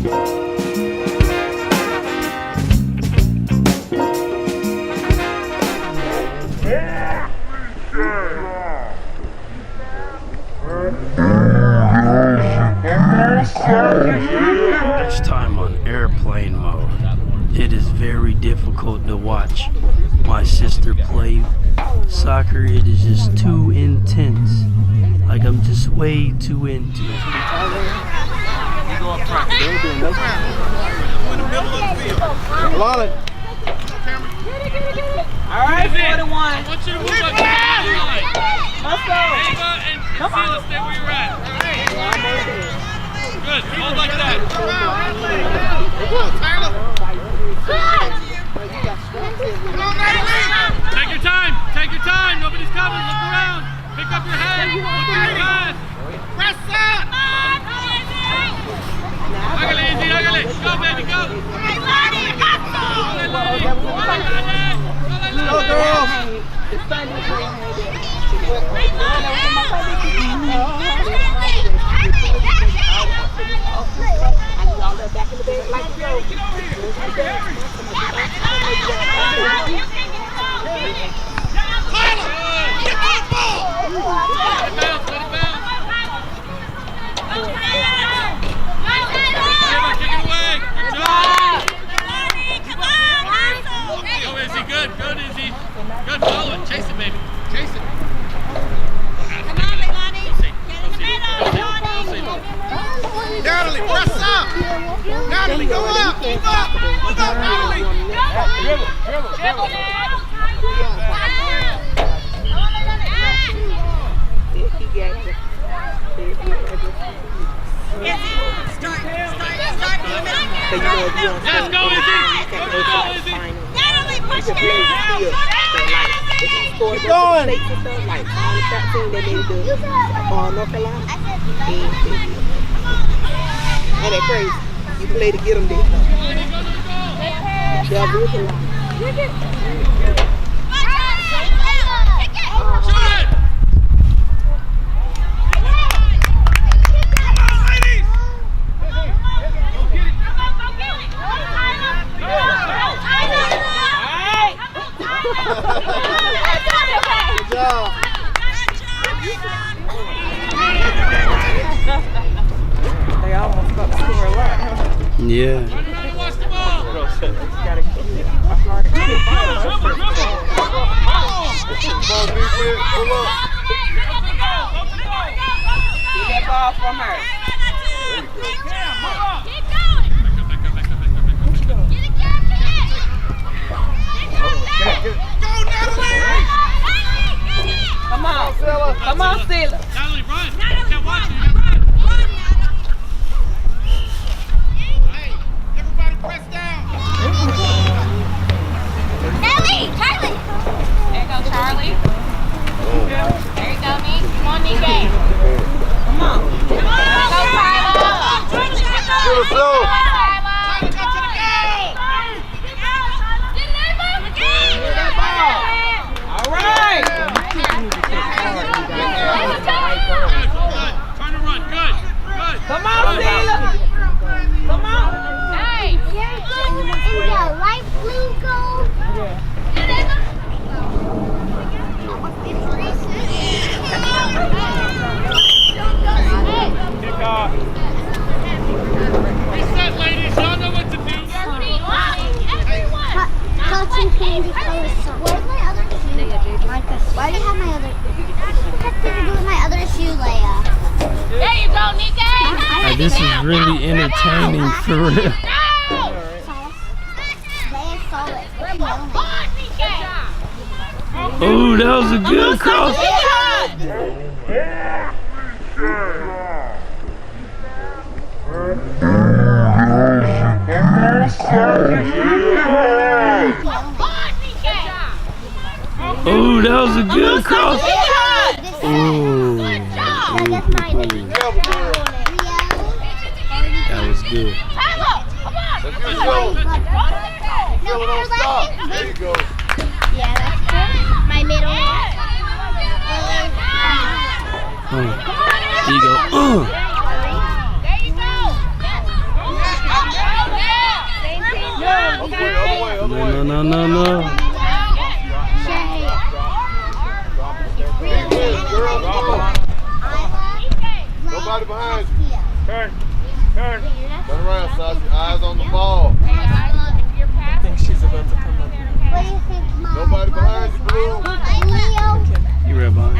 It's time on airplane mode. It is very difficult to watch my sister play soccer. It is just too intense. Like I'm just way too into it. All right, 4-1. I want you to move up. Let's go. Ava and Sheila, stay where you're at. Good. Hold like that. Take your time. Take your time. Nobody's coming. Look around. Pick up your head. Look at your eyes. Press up. Hágale, easy. Hágale. Go, baby. Go. Go, girls. Back in the bed like you go. Get that ball! Let it bounce, let it bounce. Kick it away. Good job. Go, Izzy. Good, good, Izzy. Good, follow it. Chase it, baby. Chase it. Natalie, press up! Natalie, go up! Keep up! Look up, Natalie! Dribble, dribble, dribble. Let's go, Izzy! Let's go, Izzy! Natalie, push it down! Keep going! And that crazy. You play to get them there. They'll be with Good job. They almost got to score a lot, huh? Yeah. Watch the ball! Gotta keep it a hard kick. Get that ball from her. Come on. Come on, Stella. Natalie, run. Can't watch you. Run. Hey, everybody press down. Charlie! There you go, Charlie. There you go, Nick. Come on, Nick. Come on. Go, Tyler. All right. Trying to run. Good. Good. Come on, Stella. Come on. Hey. In the light blue gold. Kick off. Reset, ladies. Y'all know what to do. Coaching candy colors. Where's my other shoe? Why do you have my other? What has to do with my other shoe, Leia? There you go, Nika. This is really entertaining for real. Leia saw it. Oh, that was a good cross. Oh, that was a good cross. Oh, that was good. There you go. Yeah, that's good. My middle one. There you go. There you go. No, no, no, no. Nobody behind you. Turn. Turn around, Sasha. Eyes on the ball. I think she's about to come up. What do you think, Mom? Nobody behind you, Blue. Leo. You right behind.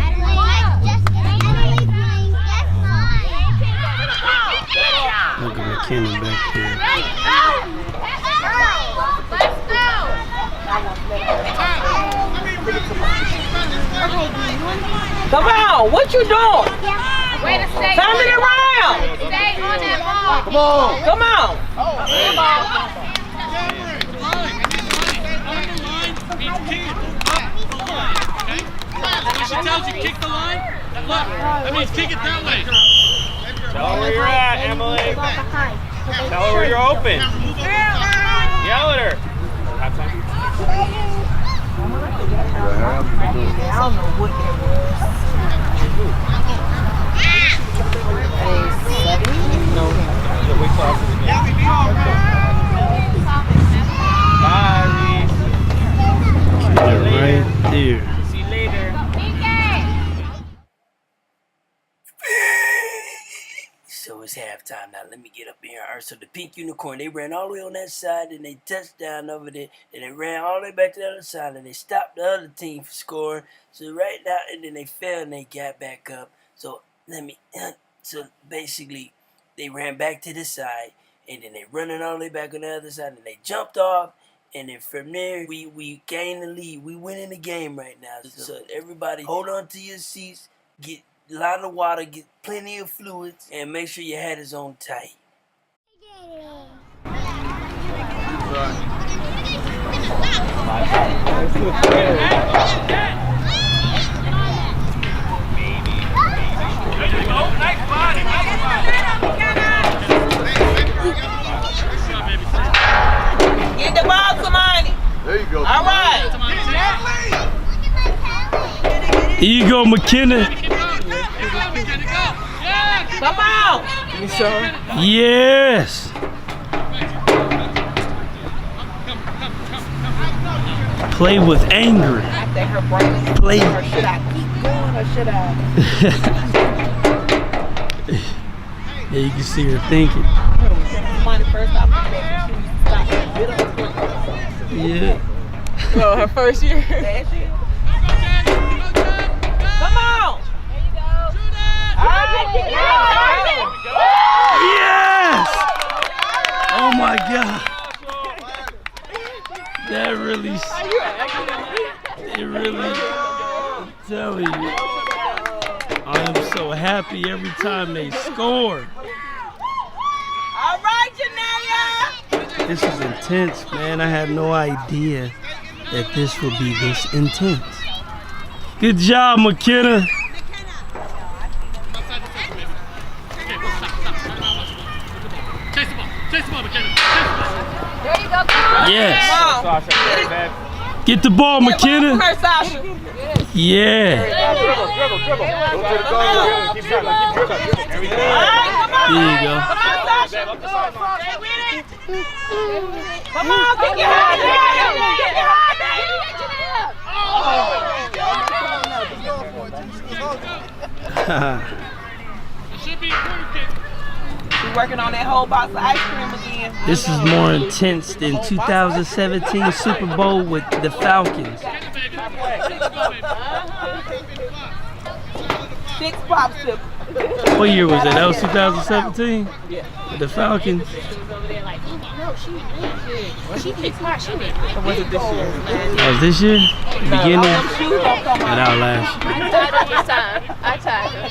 Look at McKenna back there. Come on, what you doing? Way to stay Turn it around. Stay on that ball. Come on. Come on. When she tells you kick the line, look, that means kick it that way. Tell her where you're at, Emily. Tell her where you're open. Yell at her. Half time. I don't know what that was. No. The weight classes again. Bye, Reese. Right there. See you later. So it's halftime now. Let me get up here. All right, so the Pink Unicorn, they ran all the way on that side, and they touched down over there, and they ran all the way back to the other side, and they stopped the other team from scoring. So right now, and then they fell, and they got back up. So so basically, they ran back to the side, and then they running all the way back on the other side, and they jumped off, and then from there, we gained the lead. We winning the game right now. So everybody, hold on to your seats, get a lot of water, get plenty of fluids, and make sure your hat is on tight. Get the ball, Samani. There you go. All right. Here you go, McKenna. Come on. Yes. Play with anger. I think her brain is Play. or should I keep going or should I? Yeah, you can see her thinking. Samani first off, Yeah. well, her first year. Last year. Come on. Yes! Oh my God. That really, it really, I'm telling you, I am so happy every time they score. All right, Janaya. This is intense, man. I had no idea that this would be this intense. Good job, McKenna. Chase the ball, McKenna. There you go, come on. Yes. Sasha, very bad. Get the ball, McKenna. Come here, Sasha. Yeah. Dribble. Go to the goal. Keep dribbling. There we go. All right, come on. There you go. Come on, Sasha. Up the sideline. Stay with it. Come on, get your high down. Get your high down. It should be a corner kick. We're working on that whole box of ice cream again. This is more intense than 2017 Super Bowl with the Falcons. 6 popsicles. What year was it? That was 2017? Yeah. With the Falcons? No, she kicks hard. She did. Or was it this year? That was this year? Beginning? All them shoes don't come Or out. that was last year? I tied her this time. I tied her.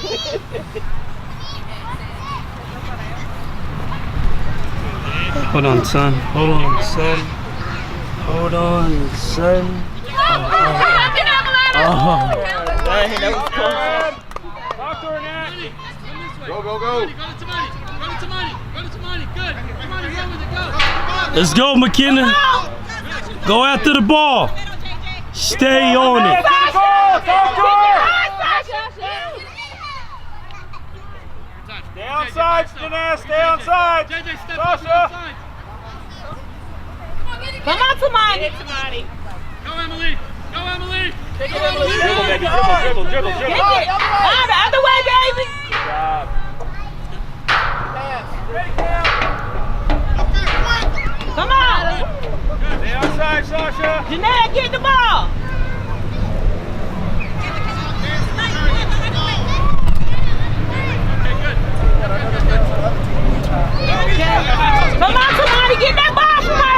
Hold on, son. Hold on, son. Hold on, son. Oh. Dang, that was close. Talk to her, Nat. Go. Go to Tamani. Good. Tamani, run with it. Go. Let's go, McKenna. Go after the ball. Stay on it. Talk to her. Stay outside, Janae. Stay outside. JJ, step Sasha. outside. Come on, Tamani. Go, Emily. Go, Emily. Dribble, baby. Dribble. Get it. The other way, baby. Good job. Come on. Stay outside, Sasha. Jeanette, get the ball. Come on, somebody get that ball from her.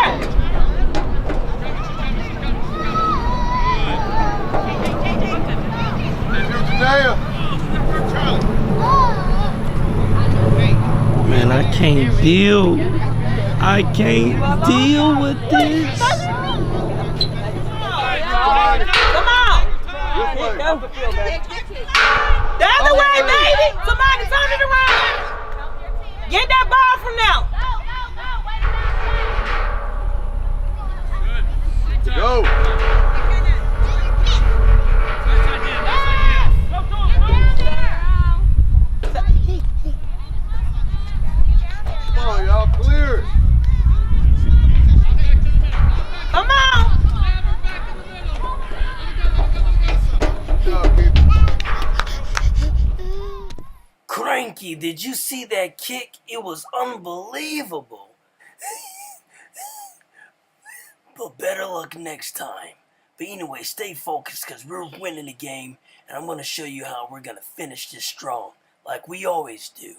Man, I can't deal. I can't deal with this. Come on. The other way, baby. Somebody turn it around. Get that ball from them. Go. Come on, y'all clear it. Come on. Cranky, did you see that kick? It was unbelievable. But better luck next time. But anyway, stay focused because we're winning the game, and I'm going to show you how we're going to finish this strong, like we always do.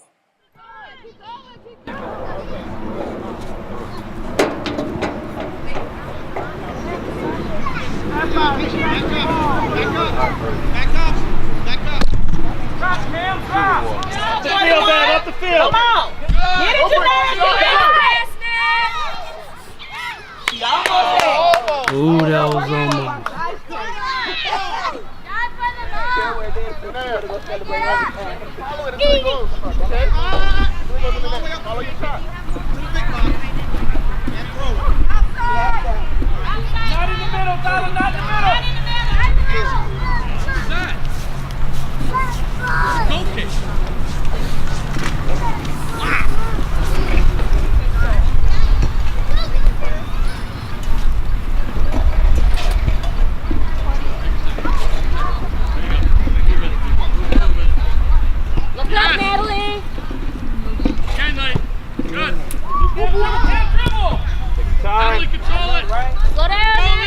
Up the field. Come on. Get it, Jeanette. She almost there. Ooh, that was almost. Follow your top. Not in the middle, Tyler, not in the middle. Go kick. Look up, Natalie. Okay, Knight. Good. Dribble. Emily, control it. Slow down.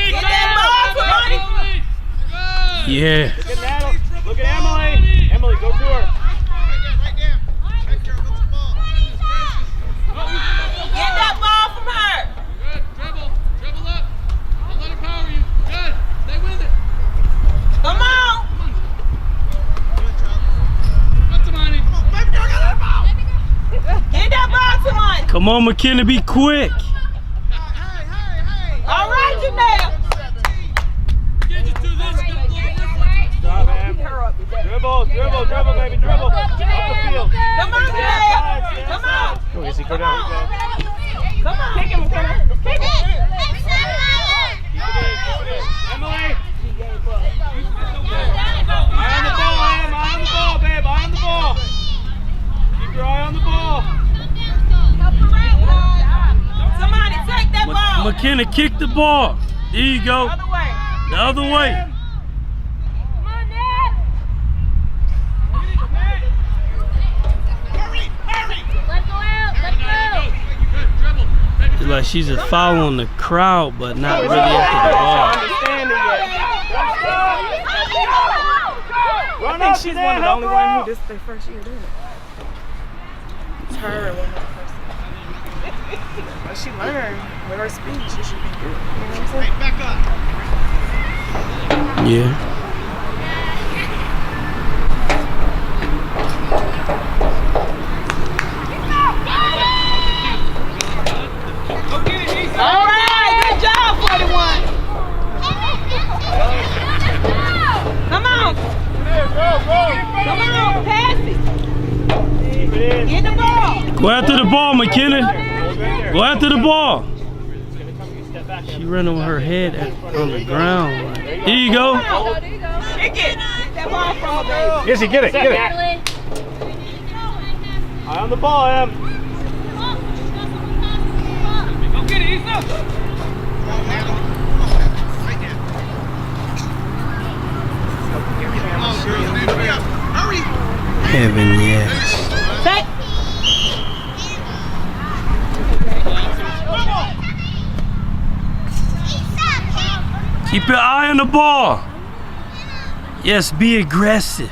Get that ball, somebody. Good. Yeah. Look at Natalie. Look at Emily. Emily, go to her. Right there. Right there. Go to the ball. Get that ball from her. Good. Dribble. Dribble up. Don't let her power you. Good. Stay with it. Come on. Up to Monty. Get that ball, somebody. Come on, McKenna, be quick. All right, Jeanette. You can't just do this. You gotta blow the whistle. Good job, Em. Dribble, baby, dribble. Up the field. Come on, Jeanette. Come on. Go easy, go down. Come on. Kick him, McKenna. Kick him. Emily. Eye on the ball, Em. Eye on the ball, babe. Eye on the ball. Keep your eye on the ball. Somebody take that ball. McKenna, kick the ball. There you go. Other way. The other way. Let's go out. Let's go. Good, dribble. It's like she's just following the crowd, but not really after the ball. Run up, She's one of the only one who this is their first year doing it. It's her and one other person. But she learned with her speech. She should be good. You know what I'm saying? Hey, back up. Yeah. All right. Good job, 41. Come on. Come on. Pass it. Keep it in. Get the ball. Go after the ball, McKenna. Go after the ball. She running with her head on the ground. Here you go. Kick it. Get that ball from her, baby. Izzy, get it, get it. Natalie. Eye on the ball, Em. Go get it. He's up. Keep your eye on the ball. Yes, be aggressive.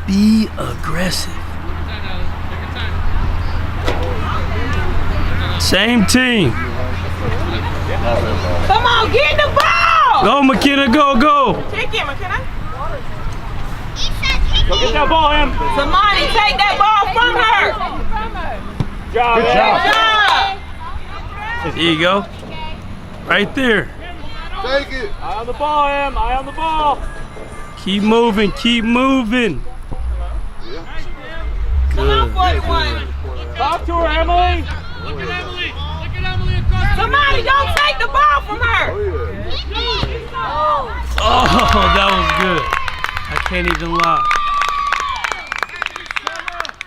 Be aggressive. Same team. Come on, get the ball. Go, McKenna, go, go. Take it, McKenna. Go get that ball, Em. Somebody take that ball from her. Good job, Good Em. job. There you go. Right there. Take it. Eye on the ball, Em. Eye on the ball. Keep moving, keep moving. Come on, Good. 41. Talk to her, Emily. Look at Emily. Look at Emily across. Somebody don't take the ball from her. Oh, that was good. I can't even lie.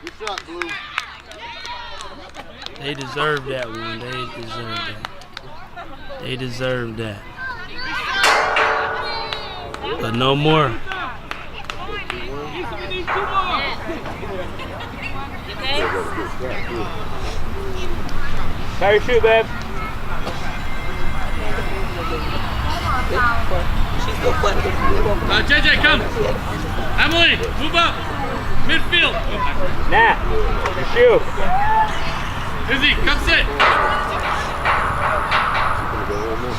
Good shot, Blue. They deserve that one. They deserve that. They deserve that. But no more. Tie your shoe, babe. JJ, come. Emily, move up. Midfield. Nah, your shoe. Izzy, come sit.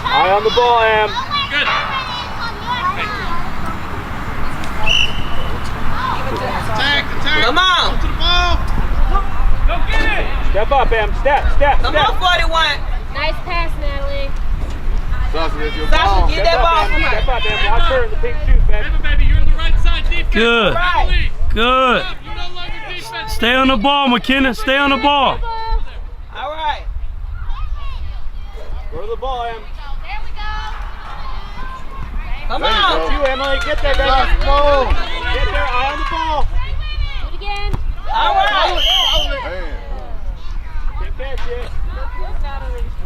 Eye on the ball, Em. Good. Attack, attack. Come on. To the ball. Go get it. Step up, Em. Step. Come on, 41. Nice pass, Natalie. Sasha, that's your Sasha, ball. get that ball from her. Step up, Em. Watch her in the pink shoes, baby. Baby, you're in the right side defense. Good. Right. Good. You don't love your defense. Stay on the ball, McKenna. Stay on the ball. All right. Go to the ball, Em. Come There you on. go. You, Emily, get there, baby. Sasha, come on. Get there, eye on the ball. Do it again. All right. Man, Can't catch it.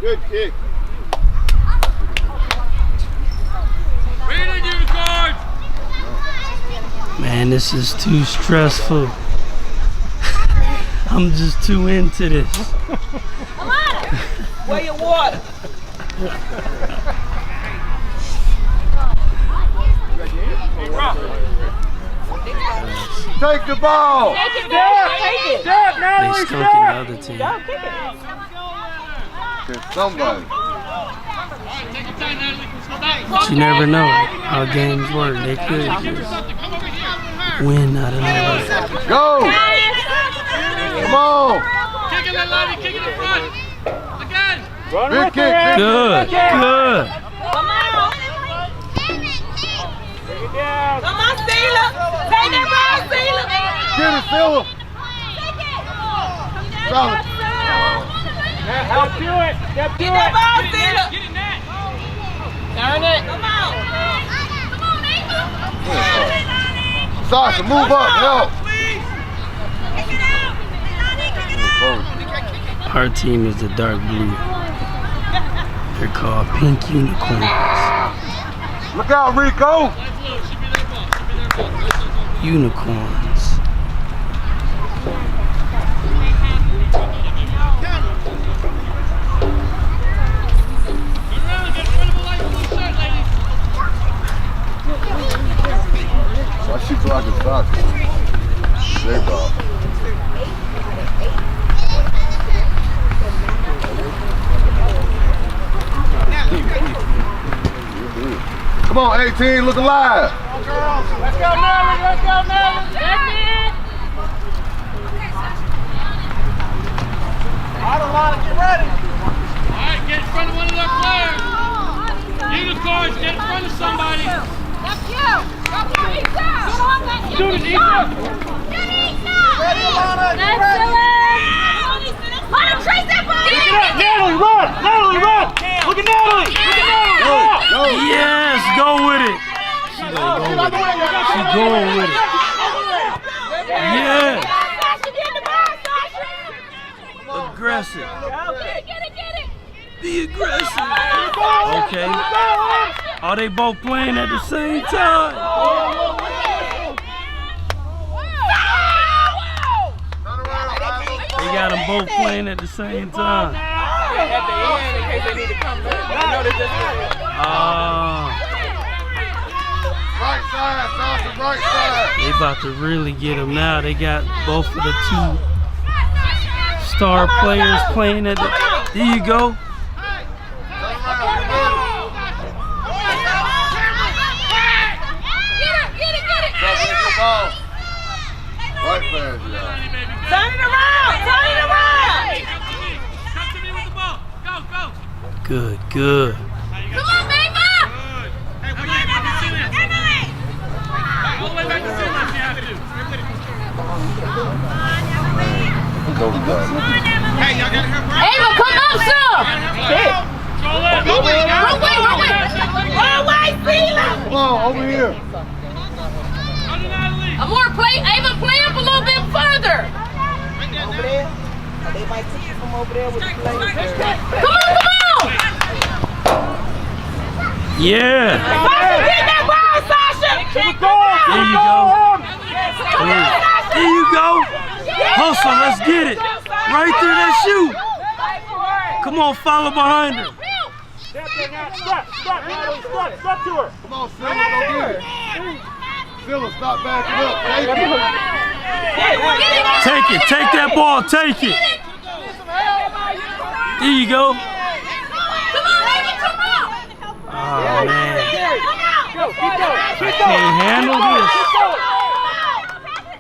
good kick. Read it, unicorns. Man, this is too stressful. I'm just too into this. Where your water? Take the ball. Take it. Step, They Natalie, stunk in the step. other team. Don't kick it. Can somebody. Take your time, Natalie. But you never know how games work. They could just win out of nowhere. Go. Come on. Kick it, Lady. Kick it in front. Again. Run Big with kick, her, Em. big Good, good. Come on. Bring it down. Come on, Steeler. Take that ball, Steeler. Get it, Phillip. Solid. Step to it. Step to Get that it. ball, Steeler. Get it, Nat. Turn it. Come on. Sasha, move up. Help. Our team is the dark blue. They're called Pink Unicorns. Look out, Rico. Unicorns. Turn around. Get in front of the light blue shirt, lady. Why she blocking Sasha? There, ball. Come on, 18, look alive. Let's go, Natalie. Let's go, Natalie. That's it. All right, get in front of one of their players. Unicorns, get in front of somebody. That's you. Do it, Ethan. That's it. Let him trace that ball. Pick it up, Natalie, run! Natalie, run! Look at Natalie! Look at Natalie! Go. Yes, go with it. She gonna go with it. She going with it. Yeah. Sasha, get the ball, Sasha. Aggressive. Get it. Be aggressive. Okay. Are they both playing at the same time? They got them both playing at the same time. at the end in case they need to come back. I know this just Right side, Sasha, right side. They about to really get him now. They got both of the two star players playing at the. There you go. Right fast, y'all. Turn it around. Turn it around. Come to me with the ball. Go, go. Good, good. Come on, baby! Hey, we're back to Simmons. All the way back to Simmons, you have to. Hey, y'all gotta help her. Ava, come up some! Control it. Go away, Wrong way, wrong way! Wrong way, Sheila. Come on, over here. Under Natalie. Amore, play, Ava, play up a little bit further! over there. They might take you from over there with the play. Come on, come on! Yeah. Sasha, get that ball, Sasha. There you go. There you go. Hustle, let's get it. Right there, that shoot. Come on, follow behind her. Step there now. Step, Natalie. Step to her. Come on, Silla, go get it. Silla, stop backing up. Take it. Take that ball, take it. There you go. Oh, man. I can't handle this.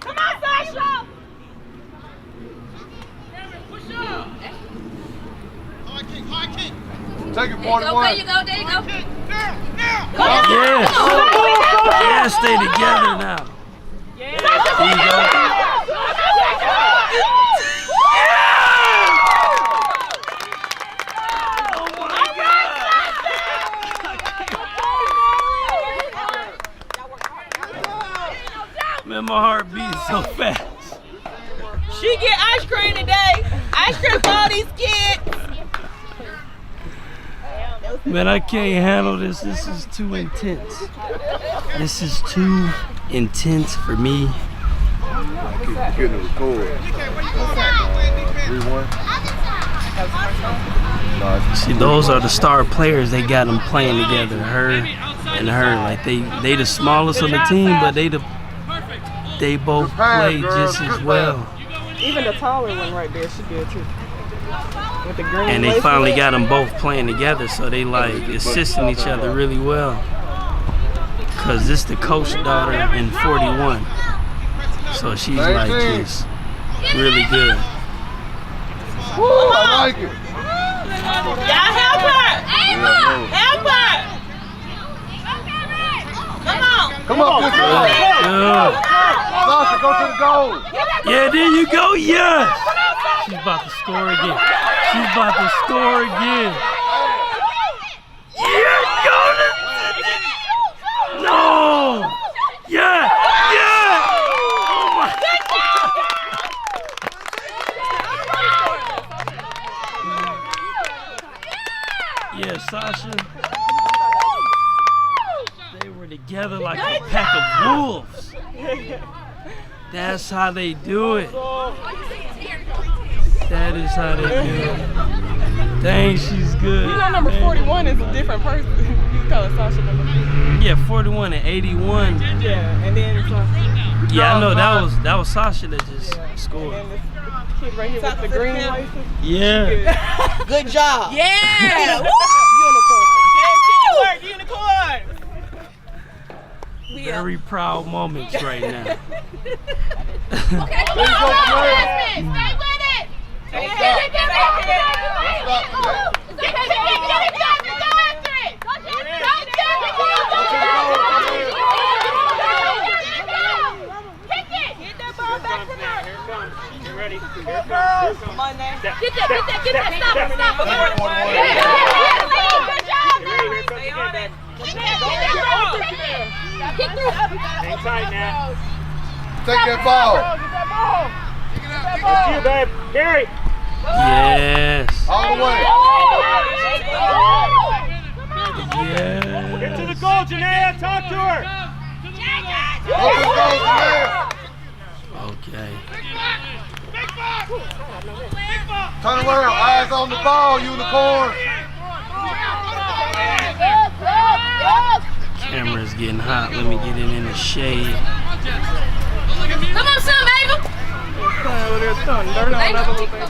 Come on, Sasha. High kick. Take it, 41. There you go, there you go. Yes. Yes, stay together now. There you go. Man, my heart beats so fast. She get ice cream today. Ice cream for all these kids. Man, I can't handle this. This is too intense. This is too intense for me. Getting the record. 3-1. See, those are the star players. They got them playing together. Her and her. Like they the smallest on the team, but they both play just as well. Even the taller one right there, she good too. With the green And they laces. finally got them both playing together, so they like assisting each other really well. Cause this the coach daughter in 41, so she's like just really good. Woo, I like it. Y'all help her. Help her. Come on. Come on, get Good. Sasha, go to the goal. Yeah, there you go. Yes. She's about to score again. She's about to score again. Yeah, go to. No. Yeah. Yeah. Oh my. Yeah, Sasha. They were together like a pack of wolves. That's how they do it. That is how they do it. Dang, she's good. You know number 41 is a different person. You call it Sasha number 41. Yeah, 41 and 81. Yeah, and then it's like, Yeah, I know that was Sasha that just scored. and this kid right here with the green laces. Yeah. Good job. Yeah! Unicorn! Very proud moments right now. Okay, come on, Jasmine, stay with it. Get it, get it, get it. Get it, Jasmine, go after it. Go, Jasmine, go, Jasmine, go. Kick it. Get that ball back from her. You ready? Come on, now. Get that, stop it. Good job. Stay on it. Kick through. Hang tight now. Take that ball. That's you, babe. Carry. Yes. All the way. Yes. Get to the goal, Janaea. Talk to her. Go to the goal, man. Okay. Turn around. Eyes on the ball, unicorn. Camera's getting hot. Let me get it in the shade. Come on, son, baby. Playing with their thumb. Dirt on that little baby.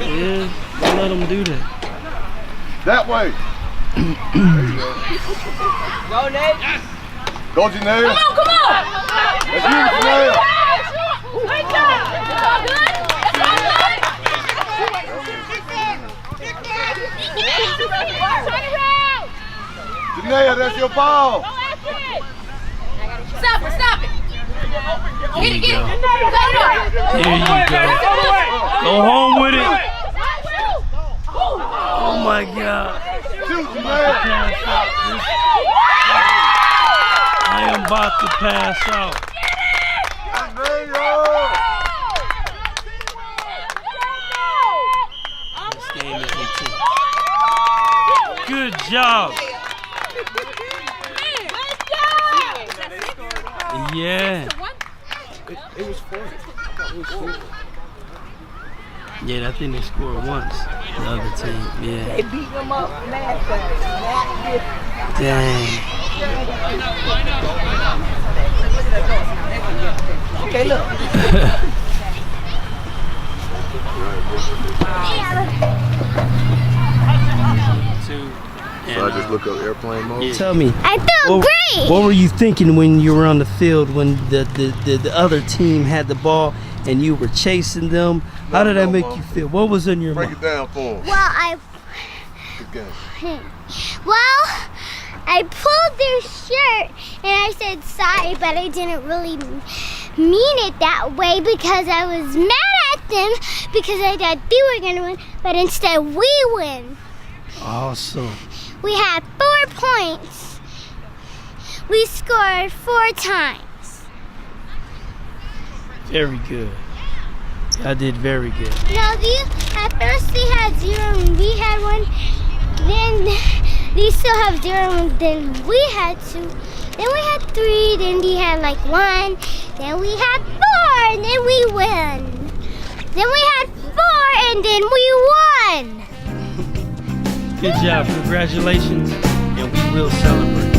Yeah, don't let them do that. That way. Go, Nate. Go, Janelle. Come on. That's you, Janelle. Good job. It's all good. It's all good. Turn around. Janelle, that's your ball. Stop it. There you Get go. it. There you go. Go home with it. Oh my God. Shoot, Janelle. I am about to pass out. This game is intense. Good job. Yeah. It was 4. Yeah, I think they scored once. The other team. Yeah. They beat them up last time. Dang. Okay, look. So I just look up airplane mode. Tell me, I feel great. what were you thinking when you were on the field when the other team had the ball and you were chasing them? How did that make you feel? What was in your Break mind? it down for them. Good game. I pulled their shirt and I said sorry, but I didn't really mean it that way because I was mad at them because I thought they were gonna win, but instead we win. Awesome. We had 4 points. We scored 4 times. Very good. I did very good. No, at first they had 0 and we had 1. Then they still have 0 and then we had 2. Then we had 3. Then they had like 1. Then we had 4 and then we won. Then we had 4 and then we won. Good job. Congratulations. And we will celebrate.